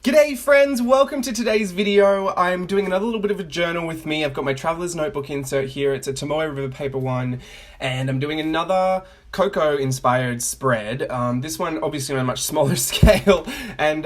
G'day friends, welcome to today's video. I'm doing another little bit of a journal with me. I've got my traveler's notebook insert here. It's a Tomoe River paper one, and I'm doing another COCO inspired spread. This one obviously on a much smaller scale, and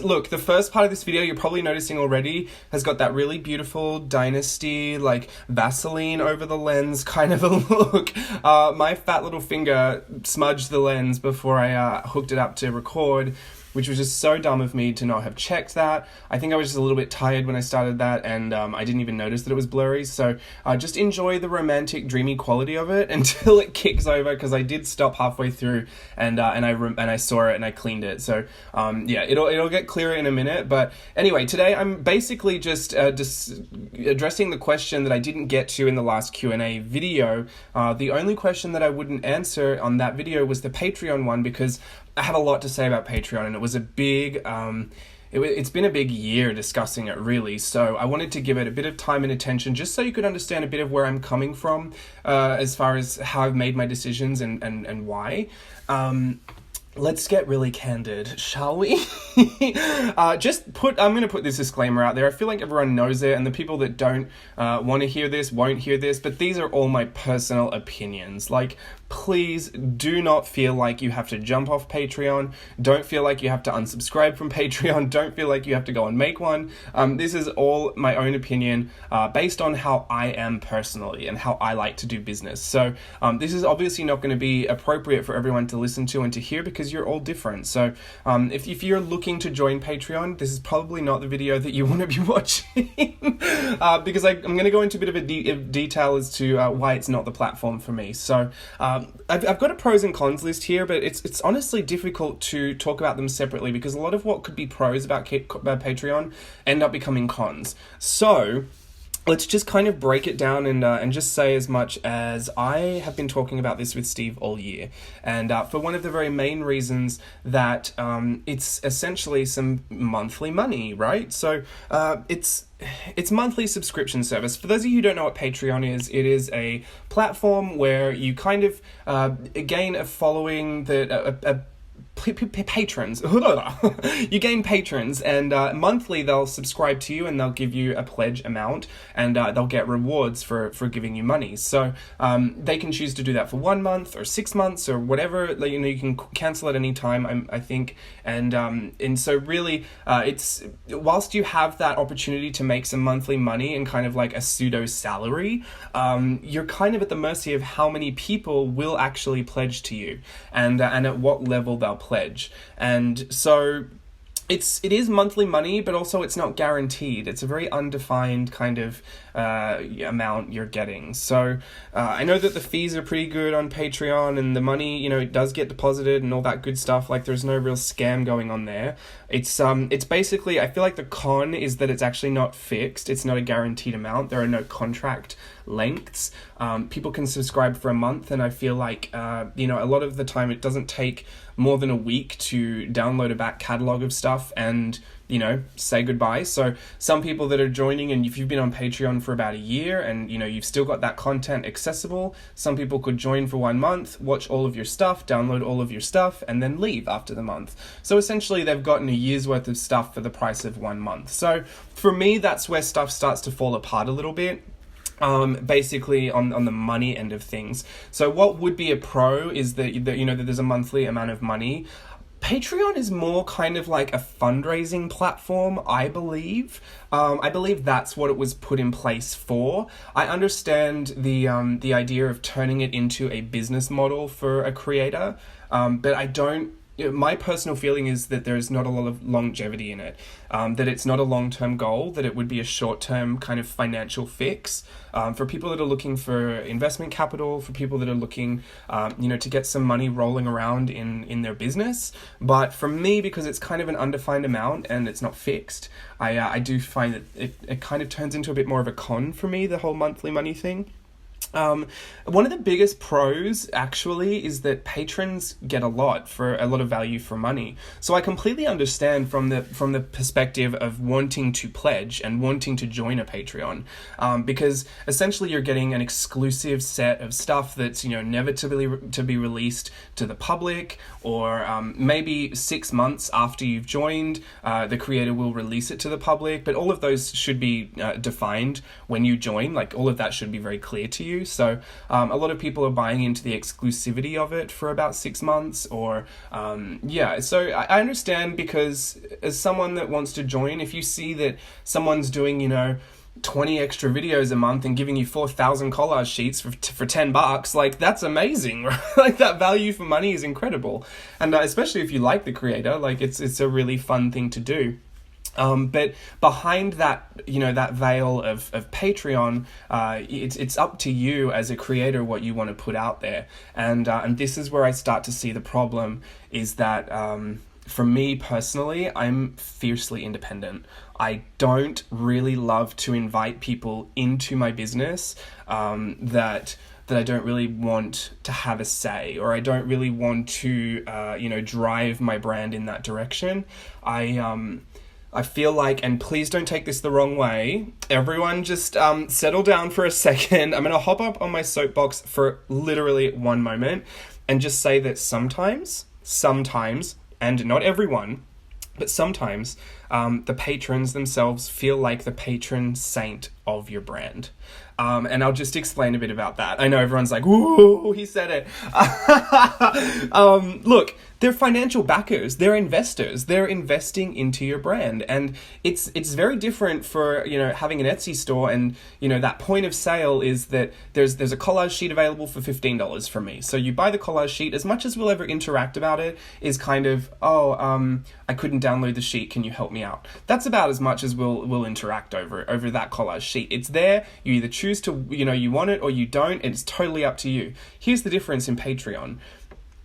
look, the first part of this video you're probably noticing already has got that really beautiful dynasty, like Vaseline over the lens kind of a look. My fat little finger smudged the lens before I hooked it up to record, which was just so dumb of me to not have checked that. I think I was just a little bit tired when I started that, and I didn't even notice that it was blurry, so just enjoy the romantic, dreamy quality of it until it kicks over, because I did stop halfway through, and I saw it and I cleaned it, so yeah, it'll get clearer in a minute. But anyway, today I'm basically just addressing the question that I didn't get to in the last Q&A video. The only question that I wouldn't answer on that video was the Patreon one, because I have a lot to say about Patreon, and it was a big, it's been a big year discussing it, really, so I wanted to give it a bit of time and attention just so you could understand a bit of where I'm coming from as far as how I've made my decisions and why. Let's get really candid, shall we? I'm going to put this disclaimer out there. I feel like everyone knows it, and the people that don't want to hear this won't hear this, but these are all my personal opinions. Like, please do not feel like you have to jump off Patreon. Don't feel like you have to unsubscribe from Patreon. Don't feel like you have to go and make one. This is all my own opinion based on how I am personally and how I like to do business. So this is obviously not going to be appropriate for everyone to listen to and to hear, because you're all different. So if you're looking to join Patreon, this is probably not the video that you want to be watching because I'm going to go into a bit of a detail as to why it's not the platform for me. So I've got a pros and cons list here, but it's honestly difficult to talk about them separately, because a lot of what could be pros about Patreon end up becoming cons. So let's just kind of break it down and just say as much as I have been talking about this with Steve all year. And for one of the very main reasons that it's essentially some monthly money, right? So it's monthly subscription service. For those of you who don't know what Patreon is, it is a platform where you kind of gain a following that patrons. You gain patrons, and monthly they'll subscribe to you and they'll give you a pledge amount, and they'll get rewards for giving you money. So they can choose to do that for 1 month or 6 months or whatever. You can cancel at any time, I think. And so really, it's whilst you have that opportunity to make some monthly money and kind of like a pseudo salary, you're kind of at the mercy of how many people will actually pledge to you, and at what level they'll pledge. And so it is monthly money, but also it's not guaranteed. It's a very undefined kind of amount you're getting. So I know that the fees are pretty good on Patreon, and the money, it does get deposited and all that good stuff. Like, there's no real scam going on there. It's basically, I feel like the con is that it's actually not fixed. It's not a guaranteed amount. There are no contract lengths. People can subscribe for a month, and I feel like a lot of the time it doesn't take more than a week to download a back catalog of stuff and say goodbye. So some people that are joining, and if you've been on Patreon for about a year and you've still got that content accessible, some people could join for 1 month, watch all of your stuff, download all of your stuff, and then leave after the month. So essentially they've gotten a year's worth of stuff for the price of 1 month. So for me, that's where stuff starts to fall apart a little bit. Basically on the money end of things. So what would be a pro is that that there's a monthly amount of money. Patreon is more kind of like a fundraising platform, I believe. I believe that's what it was put in place for. I understand the idea of turning it into a business model for a creator, but I don't. My personal feeling is that there's not a lot of longevity in it, that it's not a long-term goal, that it would be a short-term kind of financial fix for people that are looking for investment capital, for people that are looking, to get some money rolling around in their business. But for me, because it's kind of an undefined amount and it's not fixed, I do find that it kind of turns into a bit more of a con for me, the whole monthly money thing. One of the biggest pros actually is that patrons get a lot of value for money. So I completely understand from the perspective of wanting to pledge and wanting to join a Patreon, because essentially you're getting an exclusive set of stuff that's never to be released to the public, or maybe 6 months after you've joined, the creator will release it to the public. But all of those should be defined when you join. Like, all of that should be very clear to you. So a lot of people are buying into the exclusivity of it for about 6 months, or so I understand, because as someone that wants to join, if you see that someone's doing 20 extra videos a month and giving you 4,000 collage sheets for $10, like, that's amazing, right? Like, that value for money is incredible. And especially if you like the creator, like, it's a really fun thing to do. But behind that, that veil of Patreon, it's up to you as a creator what you want to put out there. And this is where I start to see the problem, is that for me personally, I'm fiercely independent. I don't really love to invite people into my business that I don't really want to have a say, or I don't really want to, drive my brand in that direction. I feel like, and please don't take this the wrong way, everyone just settle down for a second. I'm going to hop up on my soapbox for literally one moment and just say that sometimes, and not everyone, but sometimes the patrons themselves feel like the patron saint of your brand. And I'll just explain a bit about that. I know everyone's like, "Whoa, he said it." Look, they're financial backers, they're investors, they're investing into your brand. And it's very different for, having an Etsy store, and, that point of sale is that there's a collage sheet available for $15 from me. So you buy the collage sheet. As much as we'll ever interact about it is kind of, I couldn't download the sheet, can you help me out? That's about as much as we'll interact over that collage sheet. It's there, you either choose to, you want it or you don't. It's totally up to you. Here's the difference in Patreon.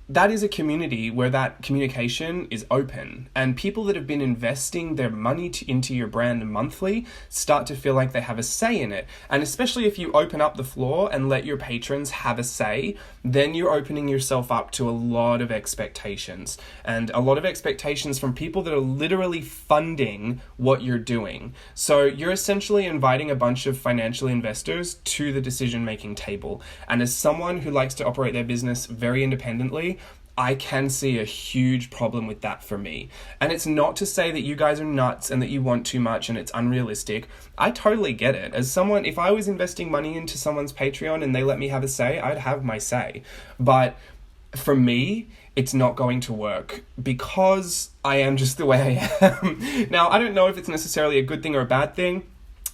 That is a community where that communication is open, and people that have been investing their money into your brand monthly start to feel like they have a say in it. And especially if you open up the floor and let your patrons have a say, then you're opening yourself up to a lot of expectations, and a lot of expectations from people that are literally funding what you're doing. So you're essentially inviting a bunch of financial investors to the decision-making table. And as someone who likes to operate their business very independently, I can see a huge problem with that for me. And it's not to say that you guys are nuts and that you want too much and it's unrealistic. I totally get it. As someone, if I was investing money into someone's Patreon and they let me have a say, I'd have my say. But for me, it's not going to work, because I am just the way I am. Now, I don't know if it's necessarily a good thing or a bad thing.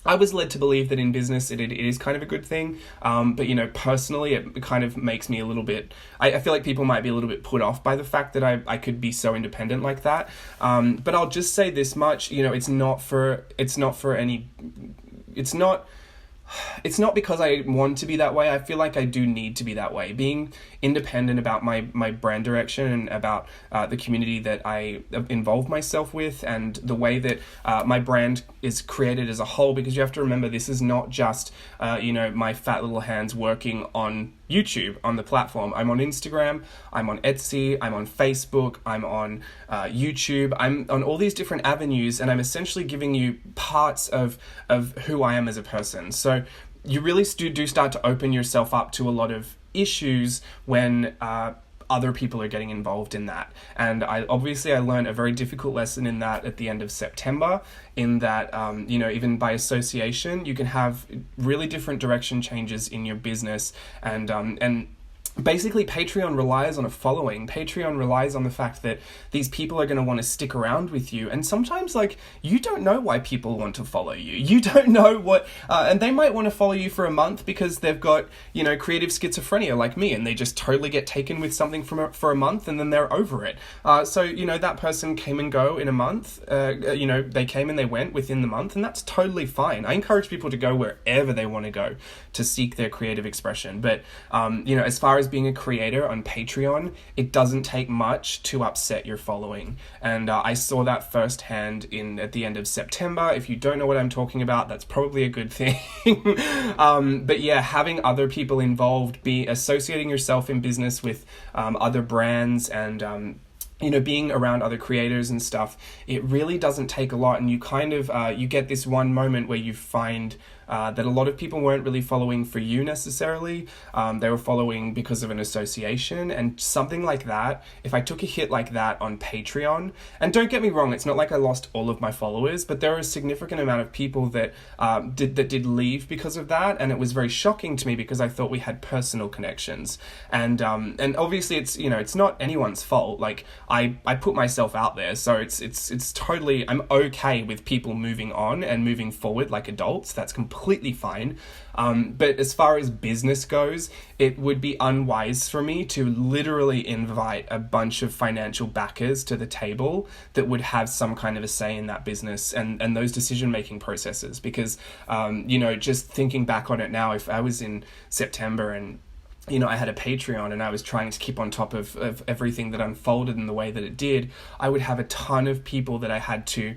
I was led to believe that in business it is kind of a good thing, but personally it kind of makes me a little bit, I feel like people might be a little bit put off by the fact that I could be so independent like that, but I'll just say this much, it's not because I want to be that way. I feel like I do need to be that way. Being independent about my brand direction and about the community that I involve myself with, and the way that my brand is created as a whole, because you have to remember, this is not just, my fat little hands working on YouTube, on the platform. I'm on Instagram, I'm on Etsy, I'm on Facebook, I'm on YouTube, I'm on all these different avenues, and I'm essentially giving you parts of who I am as a person. So you really do start to open yourself up to a lot of issues when other people are getting involved in that. And I learned a very difficult lesson in that at the end of September, in that, even by association, you can have really different direction changes in your business. And basically, Patreon relies on a following. Patreon relies on the fact that these people are going to want to stick around with you. And sometimes, you don't know why people want to follow you. You don't know what... and they might want to follow you for a month because they've got, creative schizophrenia like me, and they just totally get taken with something for a month, and then they're over it. So that person came and go in a month. They came and they went within the month, and that's totally fine. I encourage people to go wherever they want to go to seek their creative expression. But, as far as being a creator on Patreon, it doesn't take much to upset your following. And I saw that firsthand at the end of September. If you don't know what I'm talking about, that's probably a good thing. But yeah, having other people involved, associating yourself in business with other brands and being around other creators and stuff, it really doesn't take a lot. And you kind of, you get this one moment where you find that a lot of people weren't really following for you necessarily. They were following because of an association, and something like that. If I took a hit like that on Patreon, and don't get me wrong, it's not like I lost all of my followers, but there are a significant amount of people that did leave because of that, and it was very shocking to me because I thought we had personal connections, and obviously it's not anyone's fault. Like I put myself out there, so it's totally, I'm okay with people moving on and moving forward like adults. That's completely fine. But as far as business goes, it would be unwise for me to literally invite a bunch of financial backers to the table that would have some kind of a say in that business and those decision-making processes. Because, just thinking back on it now, if I was in September and I had a Patreon and I was trying to keep on top of everything that unfolded in the way that it did, I would have a ton of people that I had to,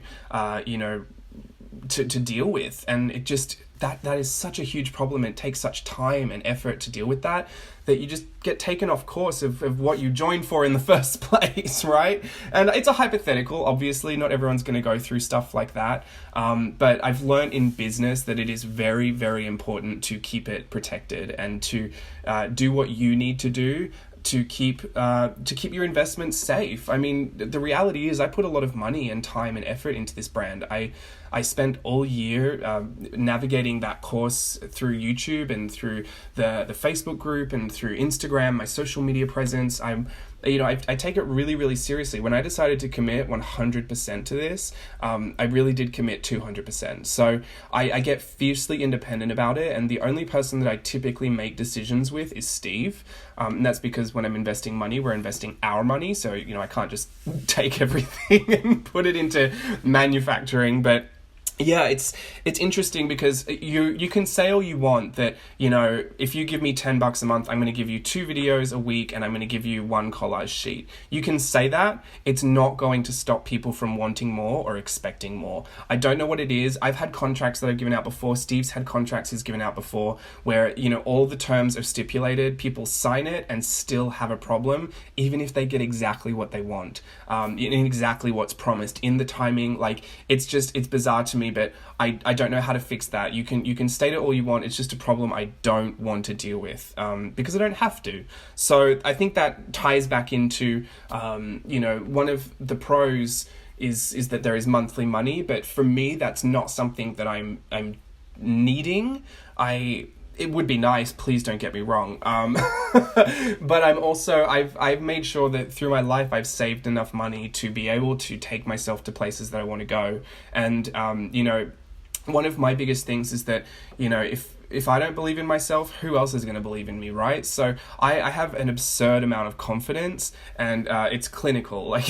to deal with. And it just, that is such a huge problem. It takes such time and effort to deal with that you just get taken off course of what you joined for in the first place, right? And it's a hypothetical, obviously, not everyone's going to go through stuff like that. But I've learned in business that it is very, very important to keep it protected and to do what you need to do to keep your investments safe. I mean, the reality is I put a lot of money and time and effort into this brand. I spent all year navigating that course through YouTube and through the Facebook group and through Instagram, my social media presence. I take it really, really seriously. When I decided to commit 100% to this, I really did commit 200%. So I get fiercely independent about it. And the only person that I typically make decisions with is Steve. And that's because when I'm investing money, we're investing our money. So, I can't just take everything and put it into manufacturing. But yeah, it's interesting because you can say all you want that, if you give me $10 a month, I'm going to give you 2 videos a week and I'm going to give you 1 collage sheet. You can say that. It's not going to stop people from wanting more or expecting more. I don't know what it is. I've had contracts that I've given out before. Steve's had contracts he's given out before where, all the terms are stipulated. People sign it and still have a problem, even if they get exactly what they want, exactly what's promised in the timing. Like, it's bizarre to me. But I don't know how to fix that. You can state it all you want. It's just a problem I don't want to deal with because I don't have to. So I think that ties back into one of the pros is that there is monthly money. But for me, that's not something that I'm needing. It would be nice, please don't get me wrong. But I've made sure that through my life, I've saved enough money to be able to take myself to places that I want to go. And, one of my biggest things is that, if I don't believe in myself, who else is going to believe in me, right? So I have an absurd amount of confidence, and it's clinical. Like,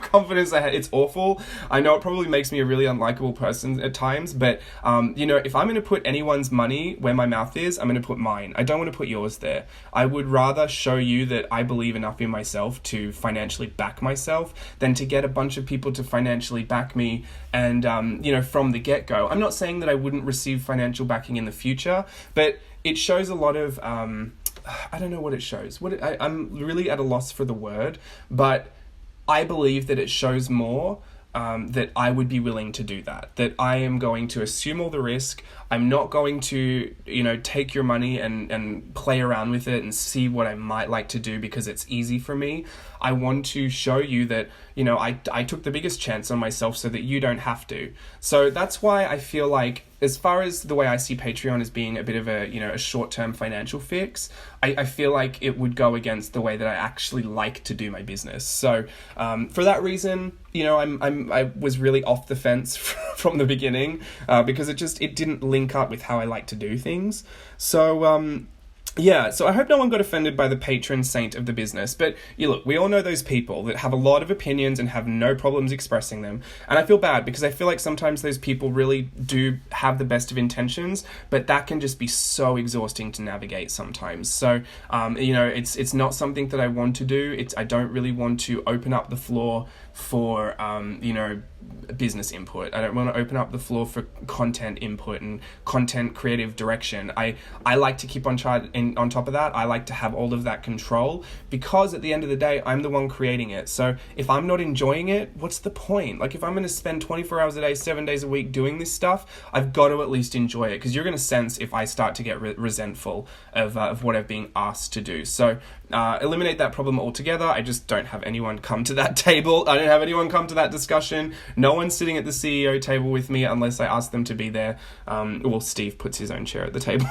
confidence I have, it's awful. I know it probably makes me a really unlikable person at times, but if I'm going to put anyone's money where my mouth is, I'm going to put mine. I don't want to put yours there. I would rather show you that I believe enough in myself to financially back myself than to get a bunch of people to financially back me. And from the get-go, I'm not saying that I wouldn't receive financial backing in the future, but it shows a lot of I don't know what it shows. I'm really at a loss for the word, but I believe that it shows more that I would be willing to do that I am going to assume all the risk. I'm not going to, take your money and play around with it and see what I might like to do because it's easy for me. I want to show you that, I took the biggest chance on myself so that you don't have to. So that's why I feel like, as far as the way I see Patreon as being a bit of a short-term financial fix, I feel like it would go against the way that I actually like to do my business. So for that reason, I was really off the fence from the beginning because it didn't link up with how I like to do things. So yeah, so I hope no one got offended by the patron saint of the business, but you look, we all know those people that have a lot of opinions and have no problems expressing them, and I feel bad because I feel like sometimes those people really do have the best of intentions, but that can just be so exhausting to navigate sometimes. So, it's not something that I want to do. I don't really want to open up the floor for, business input. I don't want to open up the floor for content input and content creative direction. I like to keep on top of that. I like to have all of that control because at the end of the day, I'm the one creating it. So if I'm not enjoying it, what's the point? Like if I'm going to spend 24 hours a day, 7 days a week doing this stuff, I've got to at least enjoy it, because you're going to sense if I start to get resentful of what I'm being asked to do. So eliminate that problem altogether. I just don't have anyone come to that table. I don't have anyone come to that discussion. No one's sitting at the CEO table with me unless I ask them to be there. Well, Steve puts his own chair at the table.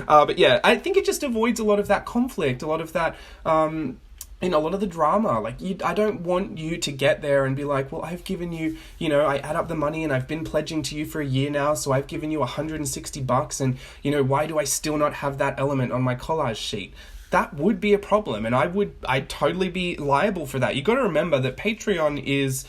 but yeah, I think it just avoids a lot of that conflict, a lot of that, a lot of the drama. Like, I don't want you to get there and be like, well, I've given you, I add up the money and I've been pledging to you for a year now, so I've given you $160 and, why do I still not have that element on my collage sheet? That would be a problem, and I'd totally be liable for that. You got to remember that Patreon is,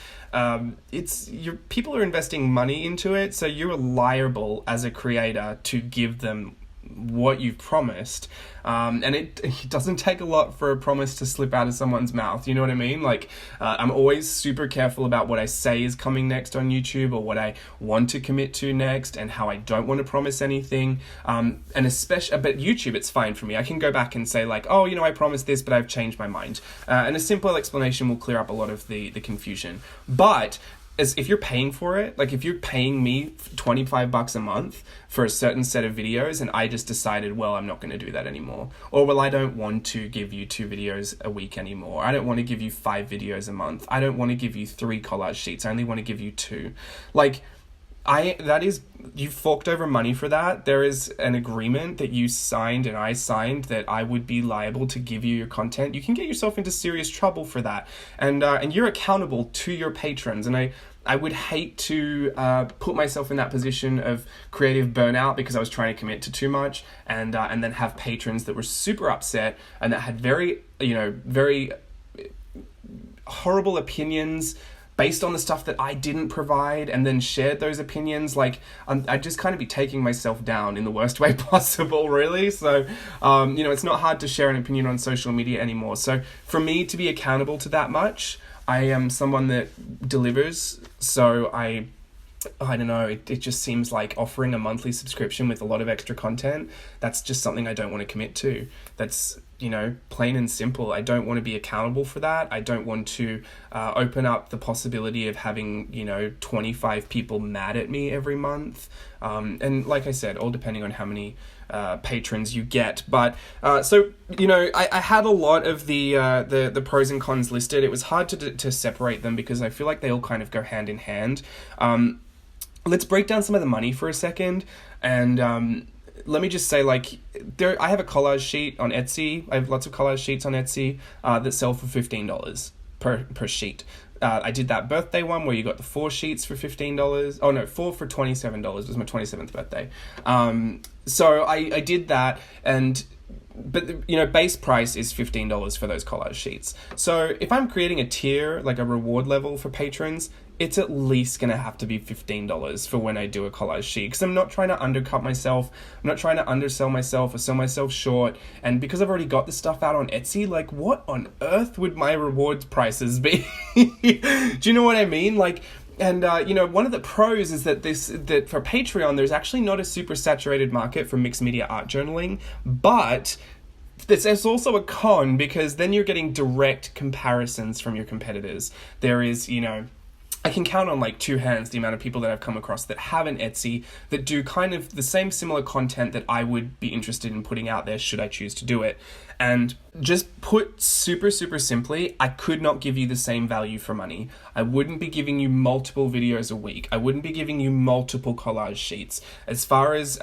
people are investing money into it, so you're liable as a creator to give them what you've promised, and it doesn't take a lot for a promise to slip out of someone's mouth, you know what I mean? Like, I'm always super careful about what I say is coming next on YouTube, or what I want to commit to next, and how I don't want to promise anything, and especially, but YouTube, it's fine for me. I can go back and say like, oh, I promised this, but I've changed my mind, and a simple explanation will clear up a lot of the confusion. But as if you're paying for it, like if you're paying me $25 a month for a certain set of videos and I just decided, well, I'm not going to do that anymore, or well, I don't want to give you 2 videos a week anymore, I don't want to give you 5 videos a month, I don't want to give you 3 collage sheets, I only want to give you 2, like, you forked over money for that. There is an agreement that you signed and I signed that I would be liable to give you your content. You can get yourself into serious trouble for that. And you're accountable to your patrons. And I would hate to put myself in that position of creative burnout because I was trying to commit to too much, and then have patrons that were super upset and that had very horrible opinions based on the stuff that I didn't provide, and then shared those opinions. Like, I'd just kind of be taking myself down in the worst way possible, really. So, it's not hard to share an opinion on social media anymore. So for me to be accountable to that much, I am someone that delivers. So I don't know, it just seems like offering a monthly subscription with a lot of extra content, that's just something I don't want to commit to. That's, plain and simple. I don't want to be accountable for that. I don't want to open up the possibility of having, 25 people mad at me every month. And like I said, all depending on how many patrons you get. But so I had a lot of the pros and cons listed. It was hard to separate them because I feel like they all kind of go hand in hand. Let's break down some of the money for a second, and let me just say, I have a collage sheet on Etsy. I have lots of collage sheets on Etsy that sell for $15 per sheet. I did that birthday one where you got the 4 sheets for $15. Oh no, 4 for $27. It was my 27th birthday. So I did that, but base price is $15 for those collage sheets. So if I'm creating a tier, like a reward level for patrons, it's at least going to have to be $15 for when I do a collage sheet, because I'm not trying to undercut myself, I'm not trying to undersell myself or sell myself short, and because I've already got the stuff out on Etsy, like, what on earth would my rewards prices be? Do you know what I mean? And one of the pros is that for Patreon, there's actually not a super saturated market for mixed media art journaling, but there's also a con, because then you're getting direct comparisons from your competitors. There is, I can count on 2 hands the amount of people that I've come across that have an Etsy that do kind of the same similar content that I would be interested in putting out there should I choose to do it. And just put super, super simply, I could not give you the same value for money. I wouldn't be giving you multiple videos a week. I wouldn't be giving you multiple collage sheets. As far as,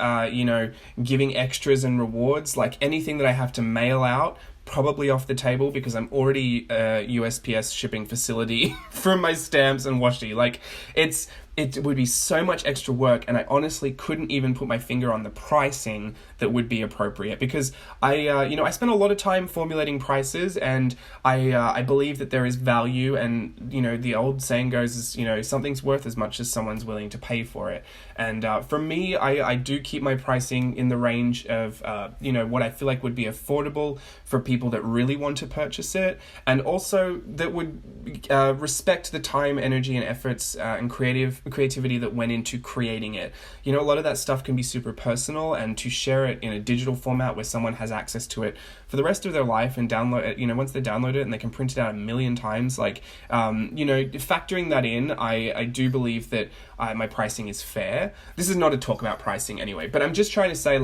giving extras and rewards, like anything that I have to mail out, probably off the table, because I'm already a USPS shipping facility for my stamps and washi. Like, it's it would be so much extra work, and I honestly couldn't even put my finger on the pricing that would be appropriate, because I spent a lot of time formulating prices, and I believe that there is value, and the old saying goes is something's worth as much as someone's willing to pay for it. And for me, I do keep my pricing in the range of what I feel like would be affordable for people that really want to purchase it, and also that would respect the time, energy, and efforts and creativity that went into creating it. A lot of that stuff can be super personal, and to share it in a digital format where someone has access to it for the rest of their life and download it, once they download it and they can print it out a million times, factoring that in, I do believe that my pricing is fair. This is not a talk about pricing anyway, but I'm just trying to say,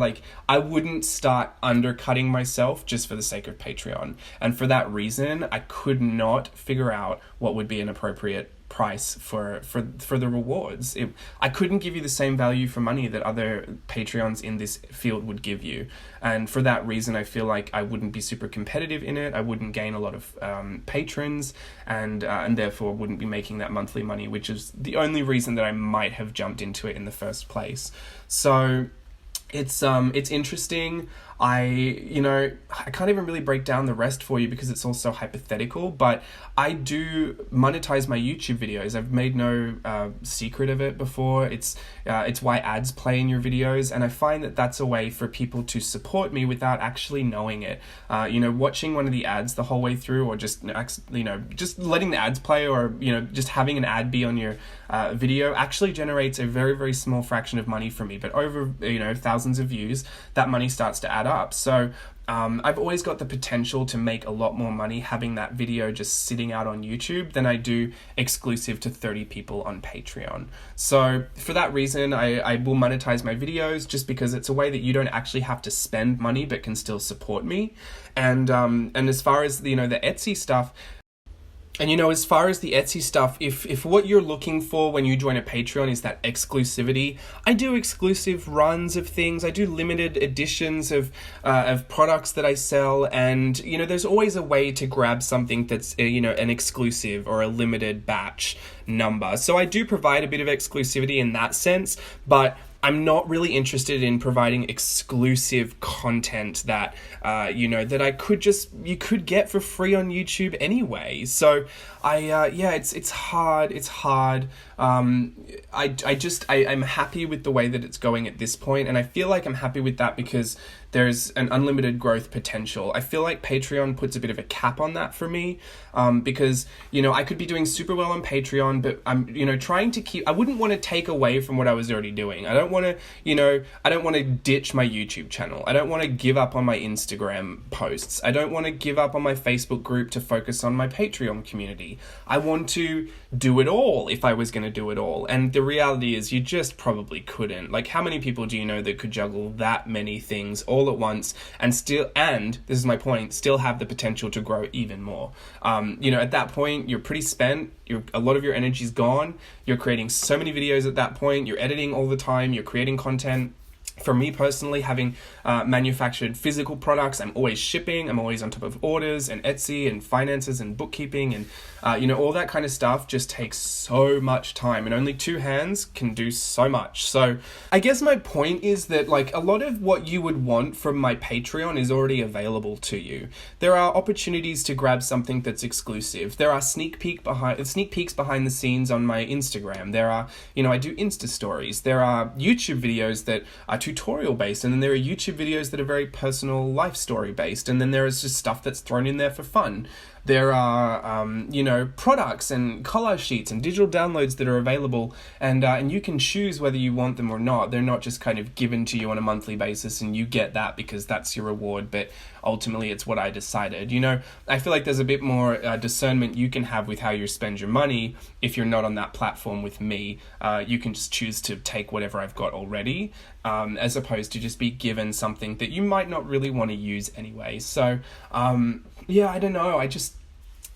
I wouldn't start undercutting myself just for the sake of Patreon. And for that reason, I could not figure out what would be an appropriate price for the rewards. I couldn't give you the same value for money that other Patreons in this field would give you. And for that reason, I feel like I wouldn't be super competitive in it. I wouldn't gain a lot of patrons, and therefore wouldn't be making that monthly money, which is the only reason that I might have jumped into it in the first place. So it's interesting. I can't even really break down the rest for you because it's all so hypothetical, but I do monetize my YouTube videos. I've made no secret of it before. It's why ads play in your videos, and I find that that's a way for people to support me without actually knowing it. Watching one of the ads the whole way through, or just just letting the ads play, or just having an ad be on your video actually generates a very, very small fraction of money for me. But over thousands of views, that money starts to add up. So I've always got the potential to make a lot more money having that video just sitting out on YouTube than I do exclusive to 30 people on Patreon. So for that reason, I will monetize my videos, just because it's a way that you don't actually have to spend money but can still support me. And as far as the Etsy stuff, as far as the Etsy stuff, if what you're looking for when you join a Patreon is that exclusivity, I do exclusive runs of things. I do limited editions of products that I sell, and there's always a way to grab something that's an exclusive or a limited batch number. So I do provide a bit of exclusivity in that sense, but I'm not really interested in providing exclusive content that that you could get for free on YouTube anyway. So it's hard. I'm happy with the way that it's going at this point, and I feel like I'm happy with that because there's an unlimited growth potential. I feel like Patreon puts a bit of a cap on that for me, because I could be doing super well on Patreon, but I'm trying to keep. I wouldn't want to take away from what I was already doing. I don't want to ditch my YouTube channel. I don't want to give up on my Instagram posts. I don't want to give up on my Facebook group to focus on my Patreon community. I want to do it all if I was going to do it all. And the reality is you just probably couldn't. How many people do you know that could juggle that many things all at once and this is my point, still have the potential to grow even more? At that point, you're pretty spent. A lot of your energy's gone. You're creating so many videos at that point. You're editing all the time. You're creating content. For me personally, having manufactured physical products, I'm always shipping, I'm always on top of orders and Etsy and finances and bookkeeping and all that kind of stuff just takes so much time, and only two hands can do so much. So I guess my point is that a lot of what you would want from my Patreon is already available to you. There are opportunities to grab something that's exclusive. There are sneak peeks behind the scenes on my Instagram. There are, I do Insta stories. There are YouTube videos that are tutorial based, and then there are YouTube videos that are very personal life story based, and then there is just stuff that's thrown in there for fun. There are, products and collage sheets and digital downloads that are available, and you can choose whether you want them or not. They're not just kind of given to you on a monthly basis and you get that because that's your reward, but ultimately it's what I decided. I feel like there's a bit more discernment you can have with how you spend your money if you're not on that platform with me. You can just choose to take whatever I've got already, as opposed to just be given something that you might not really want to use anyway. So, I don't know.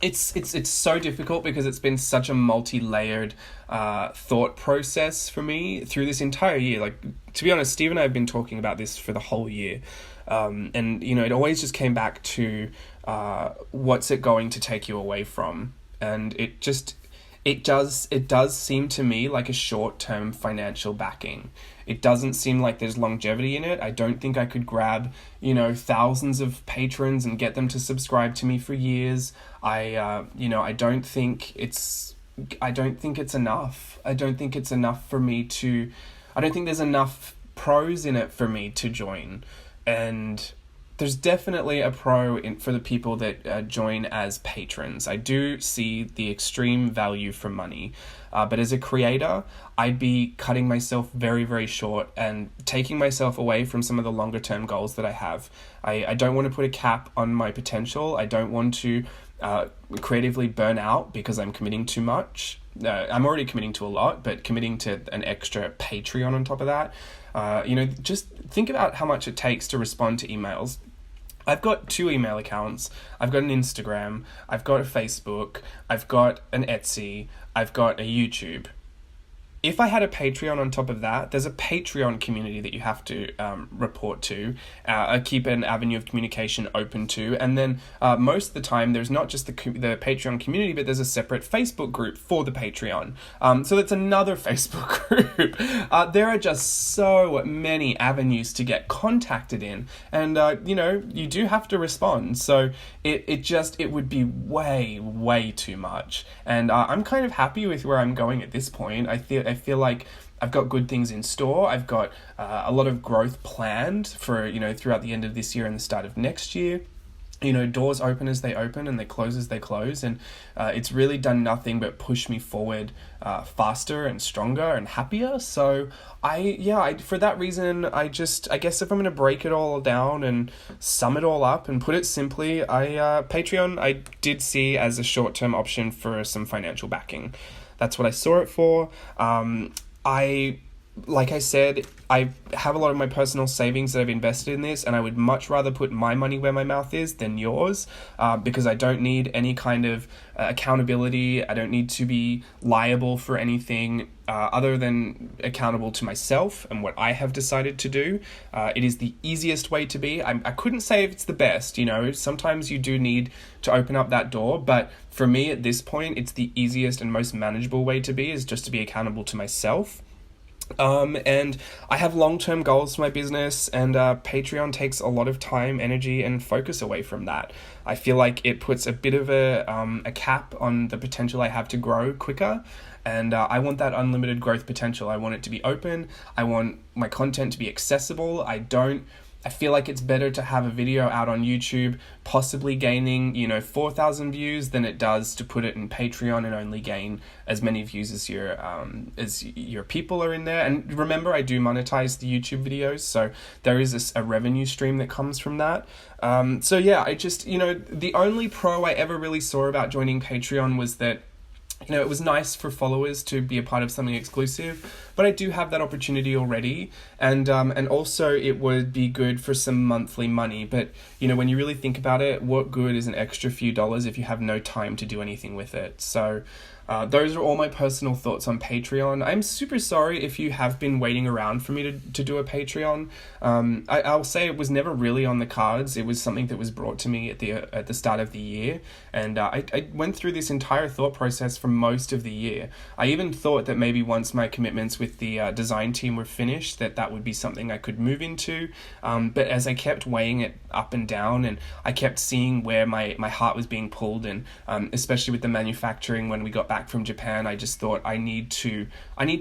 It's so difficult because it's been such a multi-layered thought process for me through this entire year. To be honest, Steve and I have been talking about this for the whole year. And it always just came back to what's it going to take you away from? And it does seem to me like a short-term financial backing. It doesn't seem like there's longevity in it. I don't think I could grab, thousands of patrons and get them to subscribe to me for years. I don't think it's enough. I don't think it's enough for me to, I don't think there's enough pros in it for me to join. And there's definitely a pro for the people that join as patrons. I do see the extreme value for money. But as a creator, I'd be cutting myself very, very short and taking myself away from some of the longer term goals that I have. I don't want to put a cap on my potential. I don't want to creatively burn out because I'm committing too much. I'm already committing to a lot, but committing to an extra Patreon on top of that. Just think about how much it takes to respond to emails. I've got 2 email accounts, I've got an Instagram, I've got a Facebook, I've got an Etsy, I've got a YouTube. If I had a Patreon on top of that, there's a Patreon community that you have to report to, keep an avenue of communication open to, and then most of the time there's not just the Patreon community, but there's a separate Facebook group for the Patreon. So that's another Facebook group. There are just so many avenues to get contacted in, and you do have to respond. So it would be way too much, and I'm kind of happy with where I'm going at this point. I feel like I've got good things in store. I've got a lot of growth planned for, throughout the end of this year and the start of next year. Doors open as they open and they close as they close. And it's really done nothing but push me forward faster and stronger and happier. So for that reason, I guess if I'm going to break it all down and sum it all up and put it simply, Patreon I did see as a short-term option for some financial backing. That's what I saw it for. Like I said, I have a lot of my personal savings that I've invested in this, and I would much rather put my money where my mouth is than yours, because I don't need any kind of accountability. I don't need to be liable for anything other than accountable to myself and what I have decided to do. It is the easiest way to be. I couldn't say if it's the best, sometimes you do need to open up that door, but for me at this point, it's the easiest and most manageable way to be, is just to be accountable to myself. And I have long-term goals for my business, and Patreon takes a lot of time, energy, and focus away from that. I feel like it puts a bit of a cap on the potential I have to grow quicker, and I want that unlimited growth potential. I want it to be open. I want my content to be accessible. I feel like it's better to have a video out on YouTube, possibly gaining, 4,000 views than it does to put it in Patreon and only gain as many views as your people are in there. And remember, I do monetize the YouTube videos, so there is a revenue stream that comes from that. I just, the only pro I ever really saw about joining Patreon was that it was nice for followers to be a part of something exclusive, but I do have that opportunity already, and also it would be good for some monthly money. But when you really think about it, what good is an extra few dollars if you have no time to do anything with it? So those are all my personal thoughts on Patreon. I'm super sorry if you have been waiting around for me to do a Patreon. I'll say it was never really on the cards. It was something that was brought to me at the start of the year, and I went through this entire thought process for most of the year. I even thought that maybe once my commitments with the design team were finished, that would be something I could move into. But as I kept weighing it up and down, and I kept seeing where my heart was being pulled, and especially with the manufacturing when we got back from Japan, I just thought I need to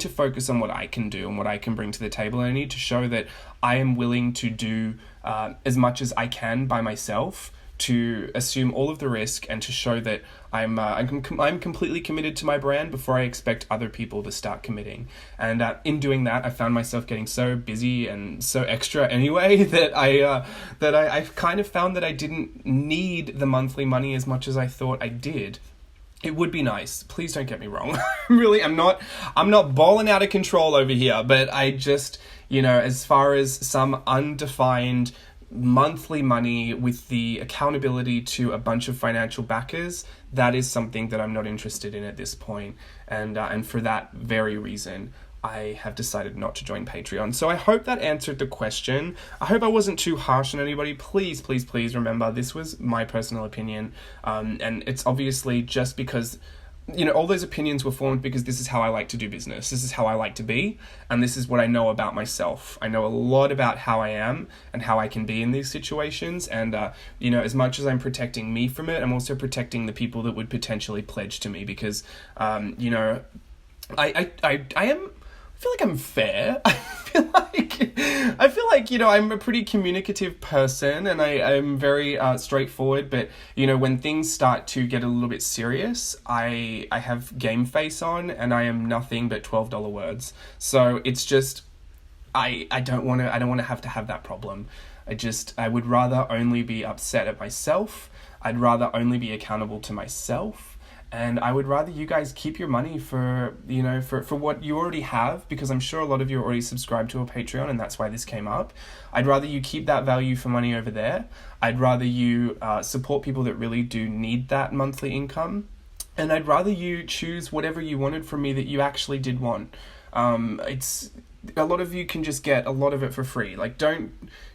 focus on what I can do and what I can bring to the table. And I need to show that I am willing to do as much as I can by myself, to assume all of the risk, and to show that I'm completely committed to my brand before I expect other people to start committing. And in doing that, I found myself getting so busy and so extra anyway that I kind of found that I didn't need the monthly money as much as I thought I did. It would be nice. Please don't get me wrong. Really, I'm not balling out of control over here, but I just, as far as some undefined monthly money with the accountability to a bunch of financial backers, that is something that I'm not interested in at this point. And for that very reason, I have decided not to join Patreon. So I hope that answered the question. I hope I wasn't too harsh on anybody. Please, please, please remember, this was my personal opinion. And it's obviously just because all those opinions were formed because this is how I like to do business. This is how I like to be, and this is what I know about myself. I know a lot about how I am and how I can be in these situations, and as much as I'm protecting me from it, I'm also protecting the people that would potentially pledge to me, because I feel like I'm fair. I feel like I'm a pretty communicative person, and I'm very straightforward, but when things start to get a little bit serious, I have game face on, and I am nothing but $12 words. So it's just I don't want to have that problem. I would rather only be upset at myself. I'd rather only be accountable to myself. And I would rather you guys keep your money for what you already have, because I'm sure a lot of you are already subscribed to a Patreon, and that's why this came up. I'd rather you keep that value for money over there. I'd rather you support people that really do need that monthly income. And I'd rather you choose whatever you wanted from me that you actually did want. It's a lot of you can just get a lot of it for free. Like, don't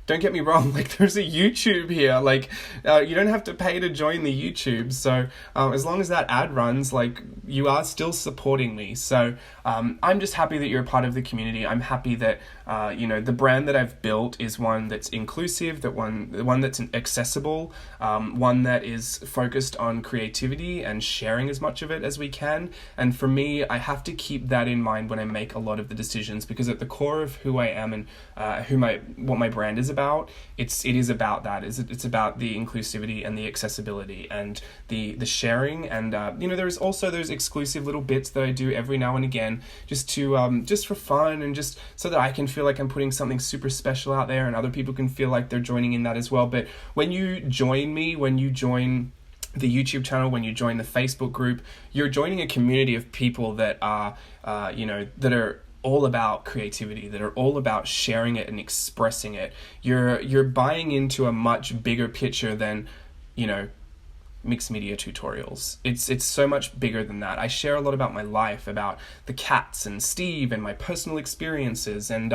get me wrong, like, there's a YouTube here, like, you don't have to pay to join the YouTube, so as long as that ad runs, like, you are still supporting me. So I'm just happy that you're a part of the community. I'm happy that the brand that I've built is one that's inclusive, one that's accessible, one that is focused on creativity and sharing as much of it as we can. And for me, I have to keep that in mind when I make a lot of the decisions, because at the core of who I am and what my brand is about, it is about that. It's about the inclusivity and the accessibility and the sharing, and there's also those exclusive little bits that I do every now and again, just for fun, and just so that I can feel like I'm putting something super special out there, and other people can feel like they're joining in that as well. But when you join me, when you join the YouTube channel, when you join the Facebook group, you're joining a community of people that are that are all about creativity, that are all about sharing it and expressing it. You're buying into a much bigger picture than mixed media tutorials. It's so much bigger than that. I share a lot about my life, about the cats and Steve and my personal experiences, and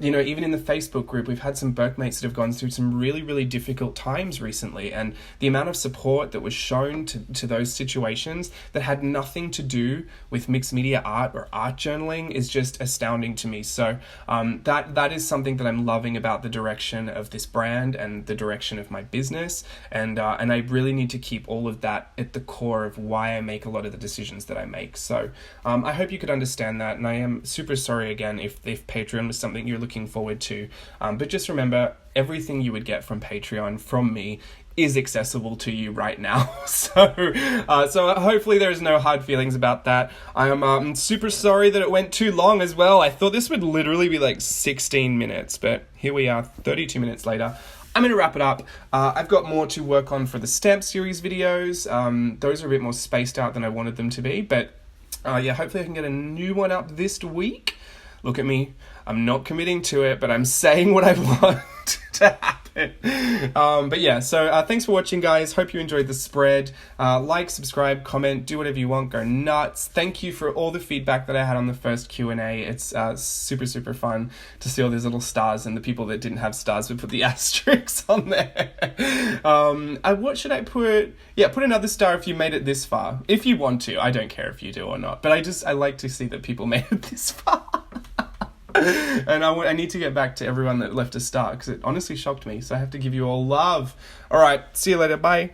even in the Facebook group, we've had some Burke mates that have gone through some really, really difficult times recently, and the amount of support that was shown to those situations that had nothing to do with mixed media art or art journaling is just astounding to me. So that is something that I'm loving about the direction of this brand and the direction of my business, and I really need to keep all of that at the core of why I make a lot of the decisions that I make. So I hope you could understand that, and I am super sorry again if Patreon was something you're looking forward to, but just remember, everything you would get from Patreon from me is accessible to you right now. So hopefully there's no hard feelings about that. I am super sorry that it went too long as well. I thought this would literally be like 16 minutes, but here we are, 32 minutes later. I'm going to wrap it up. I've got more to work on for the stamp series videos. Those are a bit more spaced out than I wanted them to be, but hopefully I can get a new one up this week. Look at me. I'm not committing to it, but I'm saying what I want to happen. So thanks for watching, guys. Hope you enjoyed the spread. Like, subscribe, comment, do whatever you want, go nuts. Thank you for all the feedback that I had on the first Q&A. It's super, super fun to see all these little stars, and the people that didn't have stars would put the asterisks on there. What should I put? Yeah, put another star if you made it this far. If you want to. I don't care if you do or not, but I like to see that people made it this far. And I need to get back to everyone that left a star, because it honestly shocked me, so I have to give you all love. Alright, see you later, bye.